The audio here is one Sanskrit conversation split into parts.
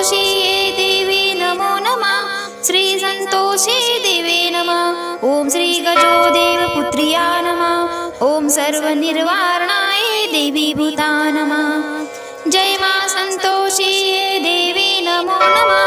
संतोषिये देवी नमो नमः श्री संतोषे देवे नमः ॐ श्री गजोदेवपुत्र्या नमः ॐ सर्वनिर्वारणाय देवी भूता नमः जय मा संतोषिये देवी नमो नमः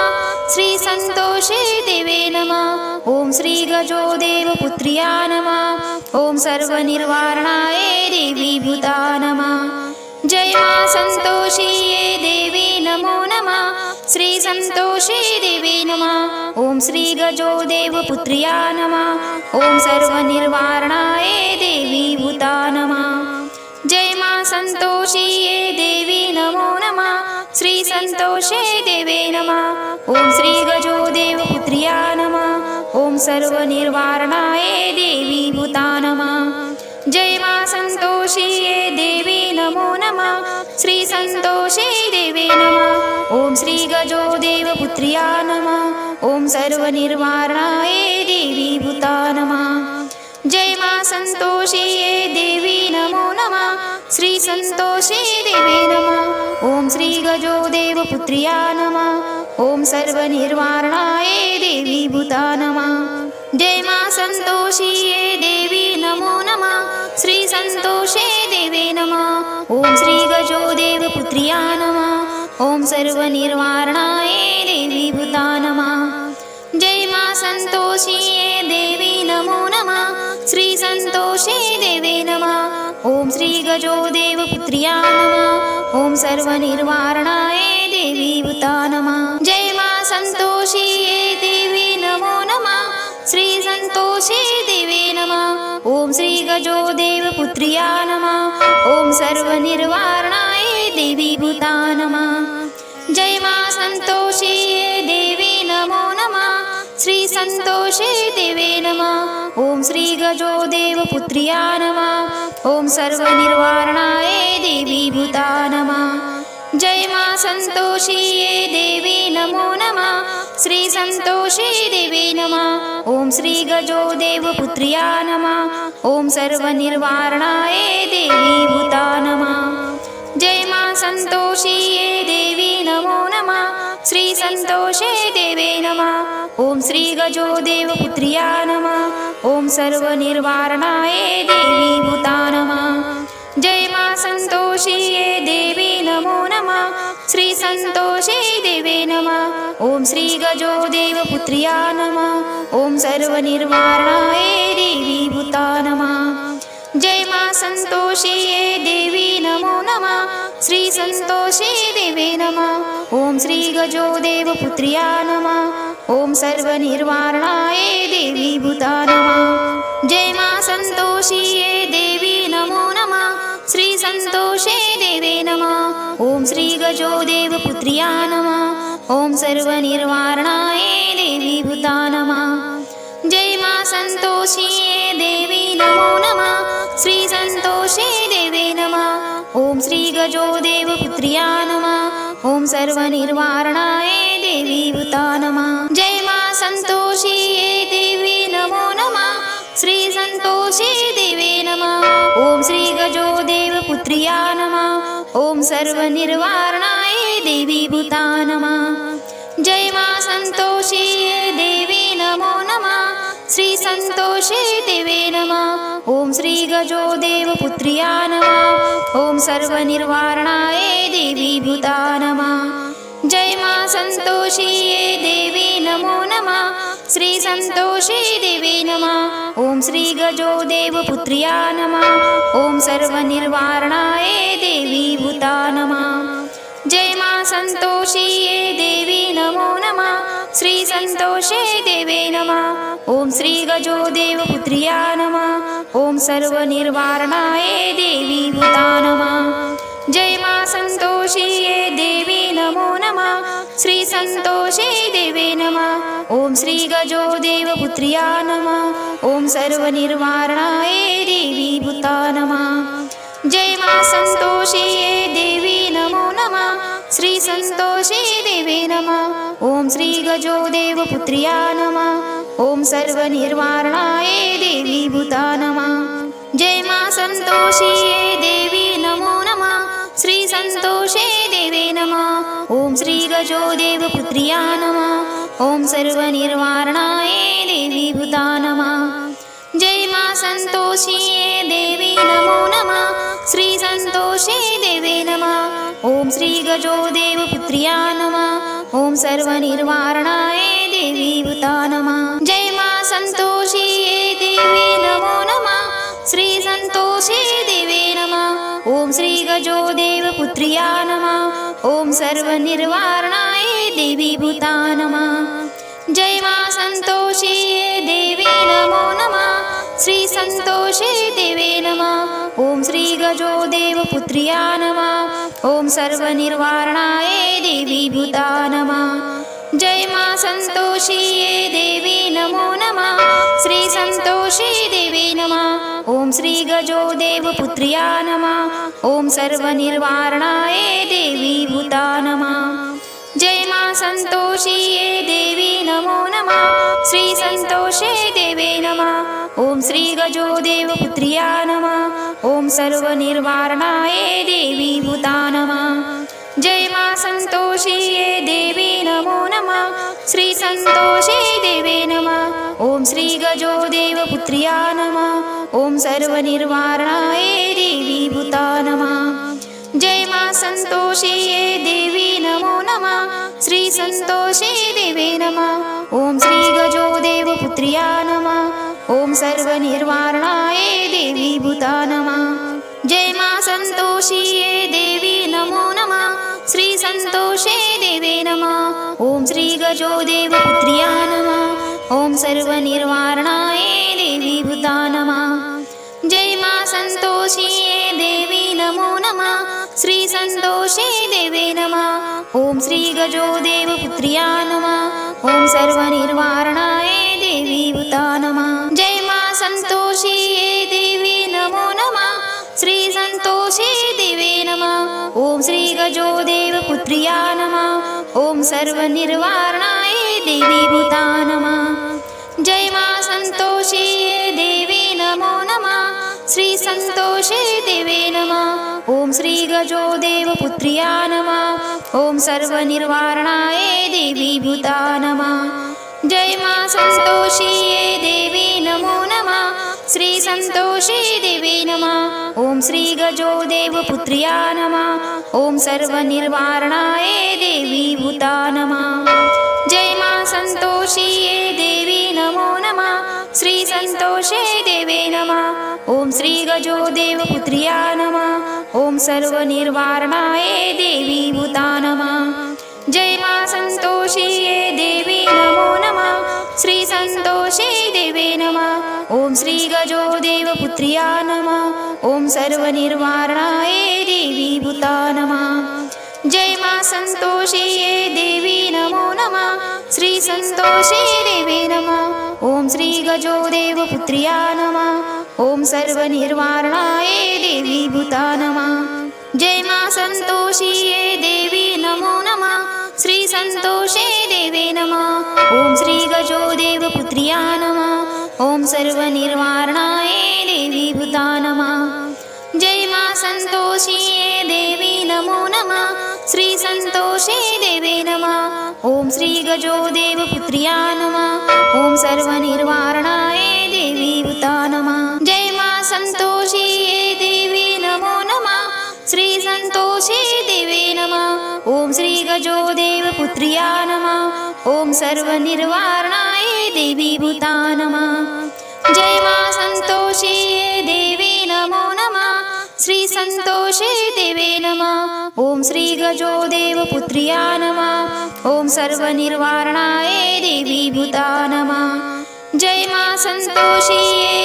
श्री संतोषे देवे नमः ॐ श्री गजोदेवपुत्र्या नमः ॐ सर्वनिर्वारणाय देवी भूता नमः जय मा संतोषिये देवी नमो नमः श्री संतोषे देवे नमः ॐ श्री गजोदेवपुत्र्या नमः ॐ सर्वनिर्वारणाय देवी भूता नमः जय मा संतोषिये देवी नमो नमः श्री संतोषे देवे नमः ॐ श्री गजोदेवपुत्र्या नमः ॐ सर्वनिर्वारणाय देवी भूता नमः जय मा संतोषिये देवी नमो नमः श्री संतोषे देवे नमः ॐ श्री गजोदेवपुत्र्या नमः ॐ सर्वनिर्वारणाय देवी भूता नमः जय मा संतोषिये देवी नमो नमः श्री संतोषे देवे नमः ॐ श्री गजोदेवपुत्र्या नमः ॐ सर्वनिर्वारणाय देवी भूता नमः जय मा संतोषिये देवी नमो नमः श्री संतोषे देवे नमः ॐ श्री गजोदेवपुत्र्या नमः ॐ सर्वनिर्वारणाय देवी भूता नमः जय मा संतोषिये देवी नमो नमः श्री संतोषे देवे नमः ॐ श्री गजोदेवपुत्र्या नमः ॐ सर्वनिर्वारणाय देवी भूता नमः जय मा संतोषिये देवी नमो नमः श्री संतोषे देवे नमः ॐ श्री गजोदेवपुत्र्या नमः ॐ सर्वनिर्वारणाय देवी भूता नमः जय मा संतोषिये देवी नमो नमः श्री संतोषे देवे नमः ॐ श्री गजोदेवपुत्र्या नमः ॐ सर्वनिर्वारणाय देवी भूता नमः जय मा संतोषिये देवी नमो नमः श्री संतोषे देवे नमः ॐ श्री गजोदेवपुत्र्या नमः ॐ सर्वनिर्वारणाय देवी भूता नमः जय मा संतोषिये देवी नमो नमः श्री संतोषे देवे नमः ॐ श्री गजोदेवपुत्र्या नमः ॐ सर्वनिर्वारणाय देवी भूता नमः जय मा संतोषिये देवी नमो नमः श्री संतोषे देवे नमः ॐ श्री गजोदेवपुत्र्या नमः ॐ सर्वनिर्वारणाय देवी भूता नमः जय मा संतोषिये देवी नमो नमः श्री संतोषे देवे नमः ॐ श्री गजोदेवपुत्र्या नमः ॐ सर्वनिर्वारणाय देवी भूता नमः जय मा संतोषिये देवी नमो नमः श्री संतोषे देवे नमः ॐ श्री गजोदेवपुत्र्या नमः ॐ सर्वनिर्वारणाय देवी भूता नमः जय मा संतोषिये देवी नमो नमः श्री संतोषे देवे नमः ॐ श्री गजोदेवपुत्र्या नमः ॐ सर्वनिर्वारणाय देवी भूता नमः जय मा संतोषिये देवी नमो नमः श्री संतोषे देवे नमः ॐ श्री गजोदेवपुत्र्या नमः ॐ सर्वनिर्वारणाय देवी भूता नमः जय मा संतोषिये देवी नमो नमः श्री संतोषे देवे नमः ॐ श्री गजोदेवपुत्र्या नमः ॐ सर्वनिर्वारणाय देवी भूता नमः जय मा संतोषिये देवी नमो नमः श्री संतोषे देवे नमः ॐ श्री गजोदेवपुत्र्या नमः ॐ सर्वनिर्वारणाय देवी भूता नमः जय मा संतोषिये देवी नमो नमः श्री संतोषे देवे नमः ॐ श्री गजोदेवपुत्र्या नमः ॐ सर्वनिर्वारणाय देवी भूता नमः जय मा संतोषिये देवी नमो नमः श्री संतोषे देवे नमः ॐ श्री गजोदेवपुत्र्या नमः ॐ सर्वनिर्वारणाय देवी भूता नमः जय मा संतोषिये देवी नमो नमः श्री संतोषे देवे नमः ॐ श्री गजोदेवपुत्र्या नमः ॐ सर्वनिर्वारणाय देवी भूता नमः जय मा संतोषिये देवी नमो नमः श्रीसन्तोषे देवे नमः। ॐ श्रीगजोदेवपुत्र्या नमः। ॐ सर्वनिर्वारणाय देवी भूता नमः। जय मा सन्तोषी देवी नमो नमः। श्रीसन्तोषे देवे नमः। ॐ श्रीगजोदेवपुत्र्या नमः। ॐ सर्वनिर्वारणाय देवी भूता नमः। जय मा सन्तोषी देवी नमो नमः। श्रीसन्तोषे देवे नमः। ॐ श्रीगजोदेवपुत्र्या नमः। ॐ सर्वनिर्वारणाय देवी भूता नमः। जय मा सन्तोषी देवी नमो नमः। श्रीसन्तोषे देवे नमः। ॐ श्रीगजोदेवपुत्र्या नमः। ॐ सर्वनिर्वारणाय देवी भूता नमः। जय मा सन्तोषी देवी नमो नमः। श्रीसन्तोषे देवे नमः। ॐ श्रीगजोदेवपुत्र्या नमः। ॐ सर्वनिर्वारणाय देवी भूता नमः। जय मा सन्तोषी देवी नमो नमः। श्रीसन्तोषे देवे नमः। ॐ श्रीगजोदेवपुत्र्या नमः। ॐ सर्वनिर्वारणाय देवी भूता नमः। जय मा सन्तोषी देवी नमो नमः। श्रीसन्तोषे देवे नमः। ॐ श्रीगजोदेवपुत्र्या नमः। ॐ सर्वनिर्वारणाय देवी भूता नमः। जय मा सन्तोषे देवी नमो नमः। श्रीसन्तोषे देवे नमः। ॐ श्रीगजोदेवपुत्र्या नमः। ॐ सर्वनिर्वारणाय देवी भूता नमः। जय मा सन्तोषी देवी नमो नमः। श्रीसन्तोषे देवे नमः। ॐ श्रीगजोदेवपुत्र्या नमः। ॐ सर्वनिर्वारणाय देवी भूता नमः। जय मा सन्तोषी देवी नमो नमः। श्रीसन्तोषे देवे नमः। ॐ श्रीगजोदेवपुत्र्या नमः। ॐ सर्वनिर्वारणाय देवी भूता नमः। जय मा सन्तोषी देवी नमो नमः। श्रीसन्तोषे देवे नमः। ॐ श्रीगजोदेवपुत्र्या नमः। ॐ सर्वनिर्वारणाय देवी भूता नमः। जय मा सन्तोषी देवी नमो नमः। श्रीसन्तोषे देवे नमः। ॐ श्रीगजोदेवपुत्र्या नमः। ॐ सर्वनिर्वारणाय देवी भूता नमः। जय मा सन्तोषी देवी नमो नमः। श्रीसन्तोषे देवे नमः। ॐ श्रीगजोदेवपुत्र्या नमः। ॐ सर्वनिर्वारणाय देवी भूता नमः। जय मा सन्तोषी देवी नमो नमः। श्रीसन्तोषे देवे नमः। ॐ श्रीगजोदेवपुत्र्या नमः। ॐ सर्वनिर्वारणाय देवी भूता नमः। जय मा सन्तोषी देवी नमो नमः। श्रीसन्तोषे देवे नमः। ॐ श्रीगजोदेवपुत्र्या नमः। ॐ सर्वनिर्वारणाय देवी भूता नमः। जय मा सन्तोषी देवी नमो नमः। श्रीसन्तोषे देवे नमः। ॐ श्रीगजोदेवपुत्र्या नमः। ॐ सर्वनिर्वारणाय देवी भूता नमः। जय मा सन्तोषी देवी नमो नमः। श्रीसन्तोषे देवे नमः। ॐ श्रीगजोदेवपुत्र्या नमः। ॐ सर्वनिर्वारणाय देवी भूता नमः। जय मा सन्तोषी देवी नमो नमः। श्रीसन्तोषे देवे नमः। ॐ श्रीगजोदेवपुत्र्या नमः। ॐ सर्वनिर्वारणाय देवी भूता नमः। जय मा सन्तोषी देवी नमो नमः। श्रीसन्तोषे देवे नमः। ॐ श्रीगजोदेवपुत्र्या नमः। ॐ सर्वनिर्वारणाय देवी भूता नमः। जय मा सन्तोषी देवी नमो नमः। श्रीसन्तोषे देवे नमः। ॐ श्रीगजोदेवपुत्र्या नमः। ॐ सर्वनिर्वारणाय देवी भूता नमः। जय मा सन्तोषी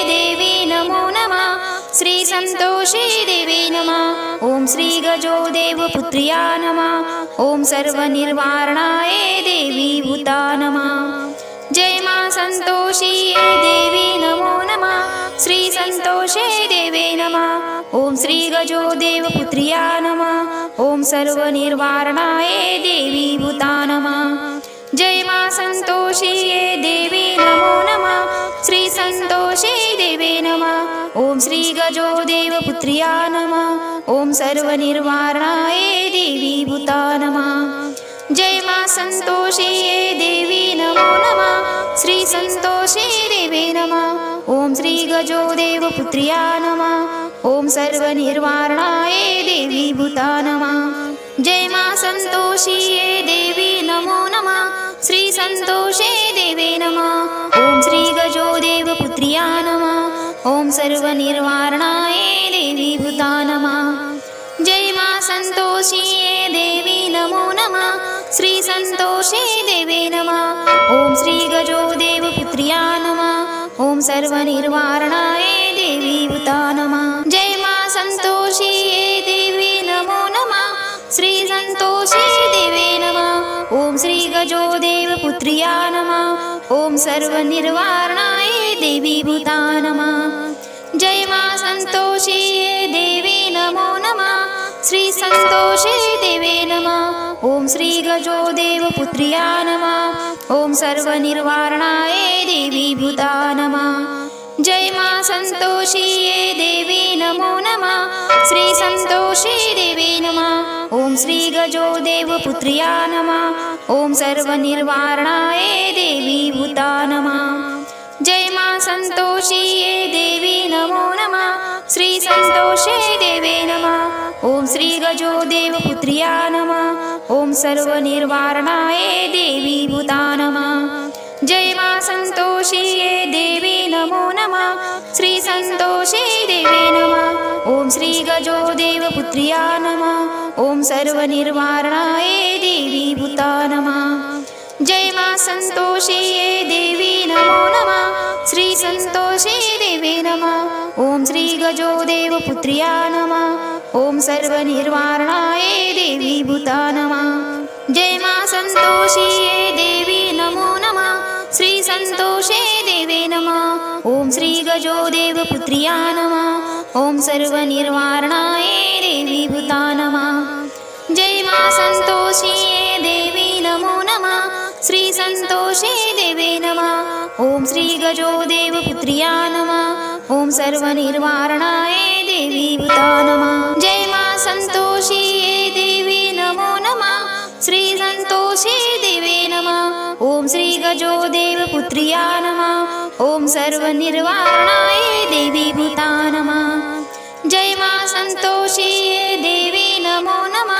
देवी नमो नमः। श्रीसन्तोषे देवे नमः। ॐ श्रीगजोदेवपुत्र्या नमः। ॐ सर्वनिर्वारणाय देवी भूता नमः। जय मा सन्तोषी देवी नमो नमः। श्रीसन्तोषे देवे नमः। ॐ श्रीगजोदेवपुत्र्या नमः। ॐ सर्वनिर्वारणाय देवी भूता नमः। जय मा सन्तोषी देवी नमो नमः। श्रीसन्तोषे देवे नमः। ॐ श्रीगजोदेवपुत्र्या नमः। ॐ सर्वनिर्वारणाय देवी भूता नमः। जय मा संतोषे देवी नमो नमः। श्री संतोषे देवे नमः। ॐ श्रीगजोदेवपुत्र्या नमः। ॐ सर्वनिर्वारणाय देवी भूता नमः। जय मा संतोषी देवी नमो नमः। श्री संतोषे देवे नमः। ॐ श्रीगजोदेवपुत्र्या नमः। ॐ सर्वनिर्वारणाय देवी भूता नमः। जय मा संतोषी देवी नमो नमः। श्री संतोषे देवे नमः। ॐ श्रीगजोदेवपुत्र्या नमः। ॐ सर्वनिर्वारणाय देवी भूता नमः। जय मा संतोषी देवी नमो नमः। श्री संतोषे देवे नमः। ॐ श्रीगजोदेवपुत्र्या नमः। ॐ सर्वनिर्वारणाय देवी भूता नमः। जय मा संतोषी देवी नमो नमः। श्री संतोषे देवे नमः। ॐ श्रीगजोदेवपुत्र्या नमः। ॐ सर्वनिर्वारणाय देवी भूता नमः। जय मा संतोषी देवी नमो नमः। श्री संतोषे देवे नमः। ॐ श्रीगजोदेवपुत्र्या नमः। ॐ सर्वनिर्वारणाय देवी भूता नमः। जय मा संतोषी देवी नमो नमः। श्री संतोषे देवे नमः। ॐ श्रीगजोदेवपुत्र्या नमः। ॐ सर्वनिर्वारणाय देवी भूता नमः। जय मा संतोषी देवी नमो नमः। श्री संतोषे देवे नमः। ॐ श्रीगजोदेवपुत्र्या नमः। ॐ सर्वनिर्वारणाय देवी भूता नमः। जय मा संतोषे देवी नमो नमः। श्री संतोषे देवे नमः। ॐ श्रीगजोदेवपुत्र्या नमः। ॐ सर्वनिर्वारणाय देवी भूता नमः। जय मा संतोषी देवी नमो नमः। श्री संतोषे देवे नमः। ॐ श्रीगजोदेवपुत्र्या नमः। ॐ सर्वनिर्वारणाय देवी भूता नमः। जय मा संतोषी देवी नमो नमः। श्री संतोषे देवे नमः। ॐ श्रीगजोदेवपुत्र्या नमः। ॐ सर्वनिर्वारणाय देवी भूता नमः। जय मा संतोषी देवी नमो नमः। श्री संतोषे देवे नमः। ॐ श्रीगजोदेवपुत्र्या नमः। ॐ सर्वनिर्वारणाय देवी भूता नमः। जय मा संतोषी देवी नमो नमः।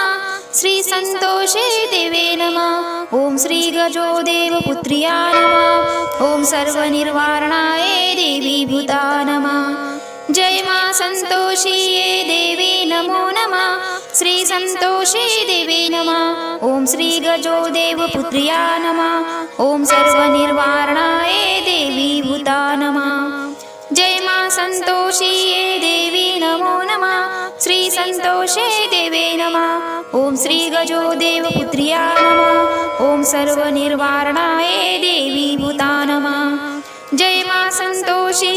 श्री संतोषे देवे नमः। ॐ श्रीगजोदेवपुत्र्या नमः। ॐ सर्वनिर्वारणाय देवी भूता नमः। जय मा संतोषी देवी नमो नमः। श्री संतोषे देवे नमः। ॐ श्रीगजोदेवपुत्र्या नमः। ॐ सर्वनिर्वारणाय देवी भूता नमः। जय मा संतोषी देवी नमो नमः। श्री संतोषे देवे नमः। ॐ श्रीगजोदेवपुत्र्या नमः। ॐ सर्वनिर्वारणाय देवी भूता नमः। जय मा संतोषी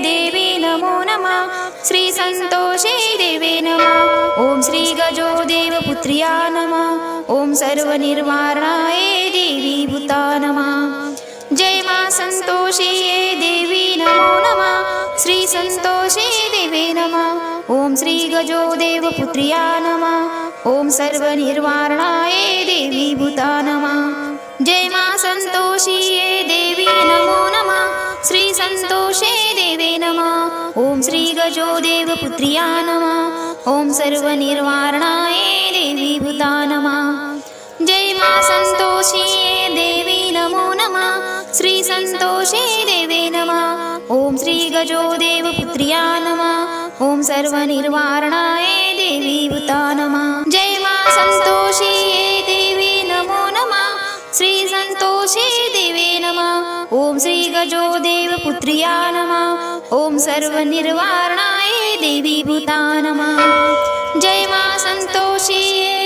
देवी नमो नमः। श्री संतोषे देवे नमः। ॐ श्रीगजोदेवपुत्र्या नमः। ॐ सर्वनिर्वारणाय देवी भूता नमः। जय मा संतोषी देवी नमो नमः। श्री संतोषे देवे नमः। ॐ श्रीगजोदेवपुत्र्या नमः। ॐ सर्वनिर्वारणाय देवी भूता नमः। जय मा संतोषी देवी नमो नमः। श्री संतोषे देवे नमः। ॐ श्रीगजोदेवपुत्र्या नमः। ॐ सर्वनिर्वारणाय देवी भूता नमः। जय मा संतोषी देवी नमो नमः। श्री संतोषे देवे नमः। ॐ श्रीगजोदेवपुत्र्या नमः। ॐ सर्वनिर्वारणाय देवी भूता नमः। जय मा संतोषी देवी नमो नमः। श्री संतोषे देवे नमः। ॐ श्रीगजोदेवपुत्र्या नमः। ॐ सर्वनिर्वारणाय देवी भूता नमः। जय मा संतोषी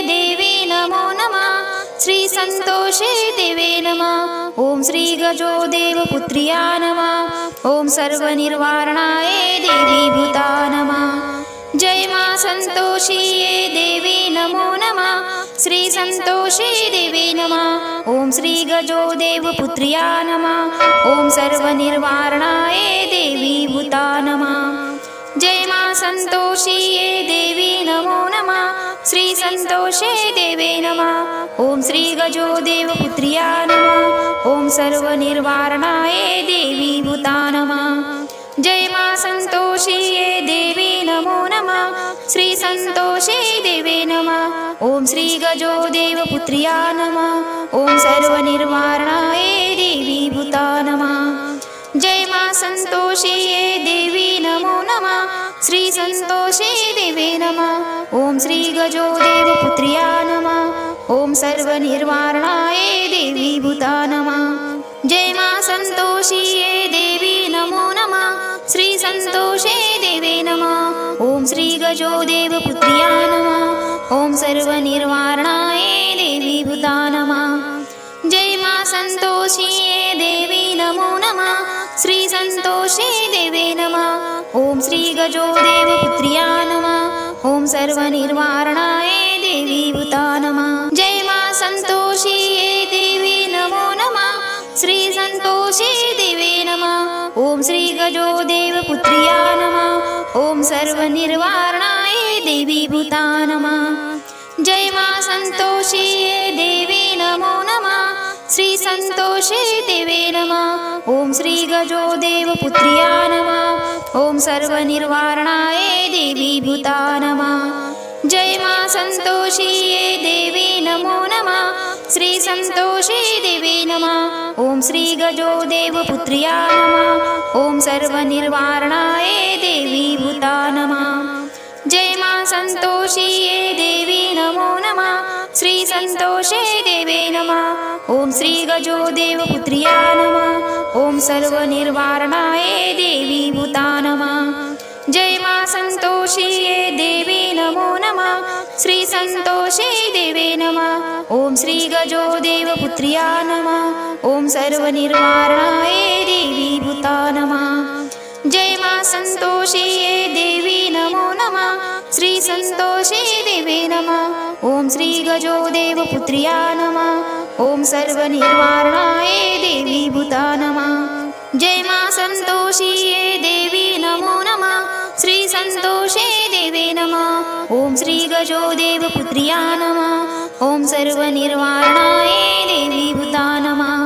देवी नमो नमः। श्री संतोषे देवे नमः। ॐ श्रीगजोदेवपुत्र्या नमः। ॐ सर्वनिर्वारणाय देवी भूता नमः। जय मा संतोषी देवी नमो नमः। श्री संतोषे देवे नमः। ॐ श्रीगजोदेवपुत्र्या नमः। ॐ सर्वनिर्वारणाय देवी भूता नमः। जय मा संतोषिये देवी नमो नमः श्री संतोषे देवे नमः। ओम श्री गजो देव पुत्र्या नमः। ओम सर्वनिर्वारणाय देवी भूता नमः। जय मा संतोषिये देवी नमो नमः श्री संतोषे देवे नमः। ओम श्री गजो देव पुत्र्या नमः। ओम सर्वनिर्वारणाय देवी भूता नमः। जय मा संतोषिये देवी नमो नमः श्री संतोषे देवे नमः। ओम श्री गजो देव पुत्र्या नमः। ओम सर्वनिर्वारणाय देवी भूता नमः। जय मा संतोषिये देवी नमो नमः श्री संतोषे देवे नमः। ओम श्री गजो देव पुत्र्या नमः। ओम सर्वनिर्वारणाय देवी भूता नमः। जय मा संतोषिये देवी नमो नमः श्री संतोषे देवे नमः। ओम श्री गजो देव पुत्र्या नमः। ओम सर्वनिर्वारणाय देवी भूता नमः। जय मा संतोषिये देवी नमो नमः श्री संतोषे देवे नमः। ओम श्री गजो देव पुत्र्या नमः। ओम सर्वनिर्वारणाय देवी भूता नमः। जय मा संतोषिये देवी नमो नमः श्री संतोषे देवे नमः। ओम श्री गजो देव पुत्र्या नमः। ओम सर्वनिर्वारणाय देवी भूता नमः। जय मा संतोषिये देवी नमो नमः श्री संतोषे देवे नमः। ओम श्री गजो देव पुत्र्या नमः। ओम सर्वनिर्वारणाय देवी भूता नमः। जय मा संतोषिये देवी नमो नमः श्री संतोषे देवे नमः। ओम श्री गजो देव पुत्र्या नमः। ओम सर्वनिर्वारणाय देवी भूता नमः। जय मा संतोषिये देवी नमो नमः श्री संतोषे देवे नमः। ओम श्री गजो देव पुत्र्या नमः। ओम सर्वनिर्वारणाय देवी भूता नमः। जय मा संतोषिये देवी नमो नमः श्री संतोषे देवे नमः। ओम श्री गजो देव पुत्र्या नमः। ओम सर्वनिर्वारणाय देवी भूता नमः। जय मा संतोषिये देवी नमो नमः श्री संतोषे देवे नमः। ओम श्री गजो देव पुत्र्या नमः। ओम सर्वनिर्वारणाय देवी भूता नमः।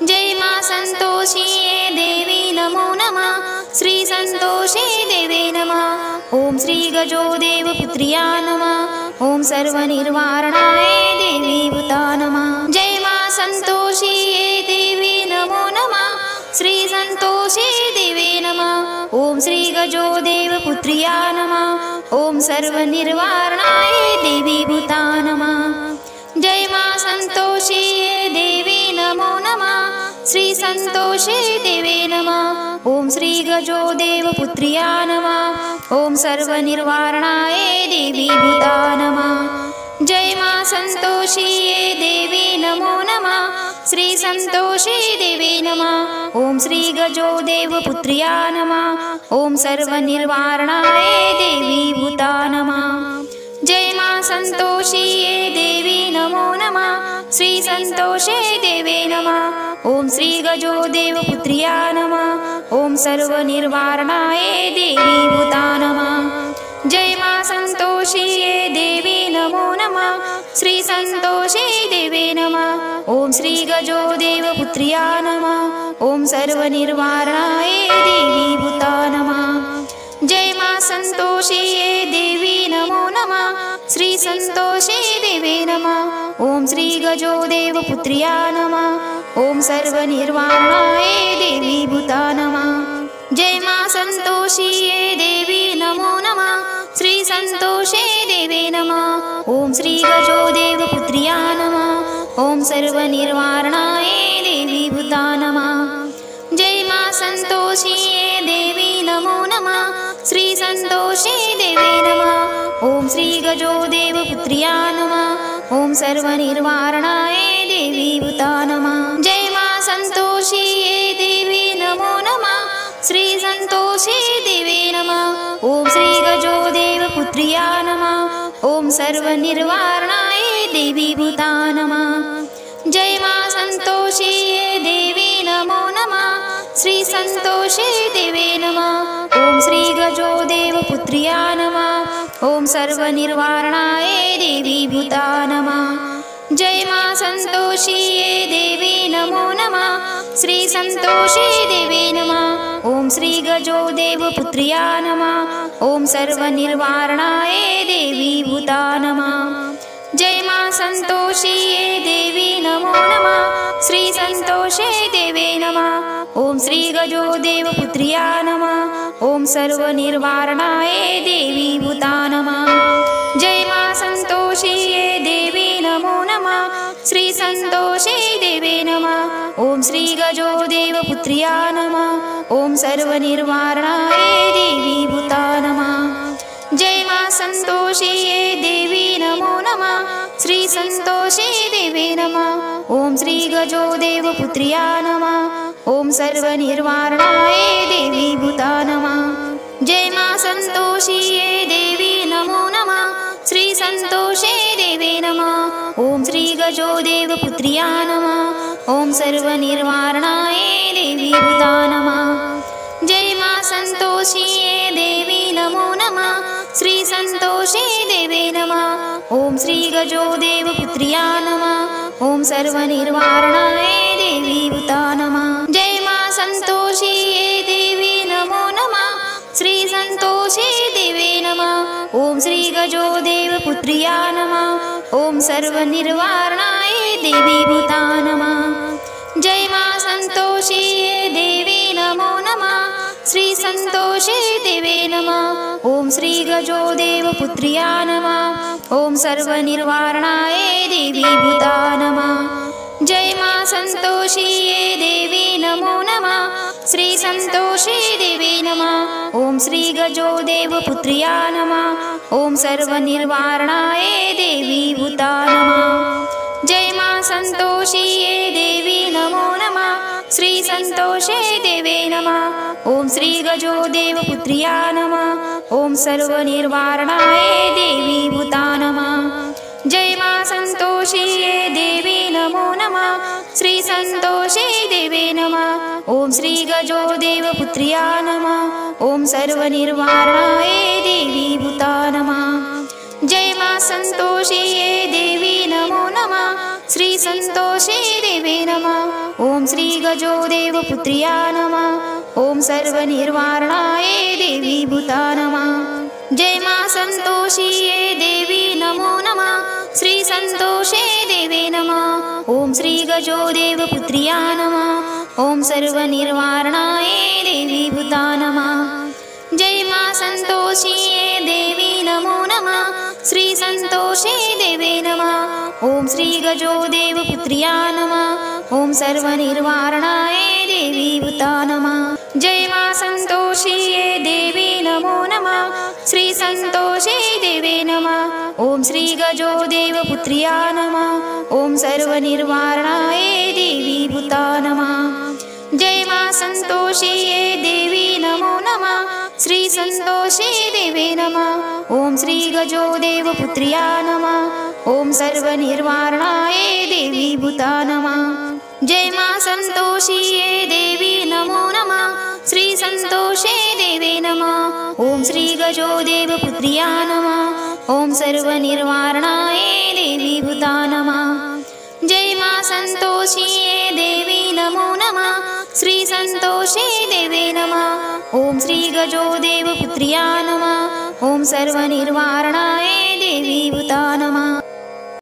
जय मा संतोषिये देवी नमो नमः श्री संतोषे देवे नमः। ओम श्री गजो देव पुत्र्या नमः। ओम सर्वनिर्वारणाय देवी भूता नमः। जय मा संतोषिये देवी नमो नमः श्री संतोषे देवे नमः। ओम श्री गजो देव पुत्र्या नमः। ओम सर्वनिर्वारणाय देवी भूता नमः। जय मा संतोषिये देवी नमो नमः श्री संतोषे देवे नमः। ओम श्री गजो देव पुत्र्या नमः। ओम सर्वनिर्वारणाय देवी भूता नमः। जय मा संतोषिये देवी नमो नमः श्री संतोषे देवे नमः। ओम श्री गजो देव पुत्र्या नमः। ओम सर्वनिर्वारणाय देवी भूता नमः। जय मा संतोषिये देवी नमो नमः श्री संतोषे देवे नमः। ओम श्री गजो देव पुत्र्या नमः। ओम सर्वनिर्वारणाय देवी भूता नमः। जय मा संतोषिये देवी नमो नमः श्री संतोषे देवे नमः। ओम श्री गजो देव पुत्र्या नमः। ओम सर्वनिर्वारणाय देवी भूता नमः। जय मा संतोषिये देवी नमो नमः श्री संतोषे देवे नमः। ओम श्री गजो देव पुत्र्या नमः। ओम सर्वनिर्वारणाय देवी भूता नमः। जय मा संतोषिये देवी नमो नमः श्री संतोषे देवे नमः। ओम श्री गजो देव पुत्र्या नमः। ओम सर्वनिर्वारणाय देवी भूता नमः। जय मा संतोषिये देवी नमो नमः श्री संतोषे देवे नमः। ओम श्री गजो देव पुत्र्या नमः। ओम सर्वनिर्वारणाय देवी भूता नमः। जय मा संतोषिये देवी नमो नमः श्री संतोषे देवे नमः। ओम श्री गजो देव पुत्र्या नमः। ओम सर्वनिर्वारणाय देवी भूता नमः। जय मा संतोषिये देवी नमो नमः श्री संतोषे देवे नमः। ओम श्री गजोदेवपुत्र्या नमः। ॐ सर्वनिर्वारणाय देवी भूता नमः। जय मां संतोषिये देवी नमो नमः। श्री संतोषी देवी नमः। ॐ श्री गजोदेवपुत्र्या नमः। ॐ सर्वनिर्वारणाय देवी भूता नमः। जय मां संतोषिये देवी नमो नमः। श्री संतोषे देवे नमः। ॐ श्री गजोदेवपुत्र्या नमः। ॐ सर्वनिर्वारणाय देवी भूता नमः। जय मां संतोषिये देवी नमो नमः। श्री संतोषे देवे नमः। ॐ श्री गजोदेवपुत्र्या नमः। ॐ सर्वनिर्वारणाय देवी भूता नमः। जय मां संतोषिये देवी नमो नमः। श्री संतोषे देवे नमः। ॐ श्री गजोदेवपुत्र्या नमः। ॐ सर्वनिर्वारणाय देवी भूता नमः। जय मां संतोषिये देवी नमो नमः। श्री संतोषे देवे नमः। ॐ श्री गजोदेवपुत्र्या नमः। ॐ सर्वनिर्वारणाय देवी भूता नमः। जय मां संतोषिये देवी नमो नमः। श्री संतोषे देवे नमः। ॐ श्री गजोदेवपुत्र्या नमः। ॐ सर्वनिर्वारणाय देवी भूता नमः। जय मां संतोषिये देवी नमो नमः। श्री संतोषे देवे नमः। ॐ श्री गजोदेवपुत्र्या नमः। ॐ सर्वनिर्वारणाय देवी भूता नमः। जय मां संतोषिये देवी नमो नमः। श्री संतोषे देवे नमः। ॐ श्री गजोदेवपुत्र्या नमः। ॐ सर्वनिर्वारणाय देवी भूता नमः। जय मां संतोषिये देवी नमो नमः। श्री संतोषे देवे नमः। ॐ श्री गजोदेवपुत्र्या नमः। ॐ सर्वनिर्वारणाय देवी भूता नमः। जय मां संतोषिये देवी नमो नमः। श्री संतोषे देवे नमः। ॐ श्री गजोदेवपुत्र्या नमः। ॐ सर्वनिर्वारणाय देवी भूता नमः। जय मां संतोषिये देवी नमो नमः। श्री संतोषे देवे नमः। ॐ श्री गजोदेवपुत्र्या नमः। ॐ सर्वनिर्वारणाय देवी भूता नमः। जय मां संतोषिये देवी नमो नमः। श्री संतोषे देवे नमः। ॐ श्री गजोदेवपुत्र्या नमः। ॐ सर्वनिर्वारणाय देवी भूता नमः। जय मां संतोषिये देवी नमो नमः। श्री संतोषे देवे नमः। ॐ श्री गजोदेवपुत्र्या नमः। ॐ सर्वनिर्वारणाय देवी भूता नमः। जय मां संतोषिये देवी नमो नमः। श्री संतोषे देवे नमः। ॐ श्री गजोदेवपुत्र्या नमः। ॐ सर्वनिर्वारणाय देवी भूता नमः। जय मां संतोषिये देवी नमो नमः। श्री संतोषे देवे नमः। ॐ श्री गजोदेवपुत्र्या नमः। ॐ सर्वनिर्वारणाय देवी भूता नमः। जय मां संतोषिये देवी नमो नमः। श्री संतोषे देवे नमः। ॐ श्री गजोदेवपुत्र्या नमः। ॐ सर्वनिर्वारणाय देवी भूता नमः। जय मां संतोषिये देवी नमो नमः। श्री संतोषे देवे नमः। ॐ श्री गजोदेवपुत्र्या नमः। ॐ सर्वनिर्वारणाय देवी भूता नमः। जय मां संतोषिये देवी नमो नमः। श्री संतोषे देवे नमः। ॐ श्री गजोदेवपुत्र्या नमः। ॐ सर्वनिर्वारणाय देवी भूता नमः।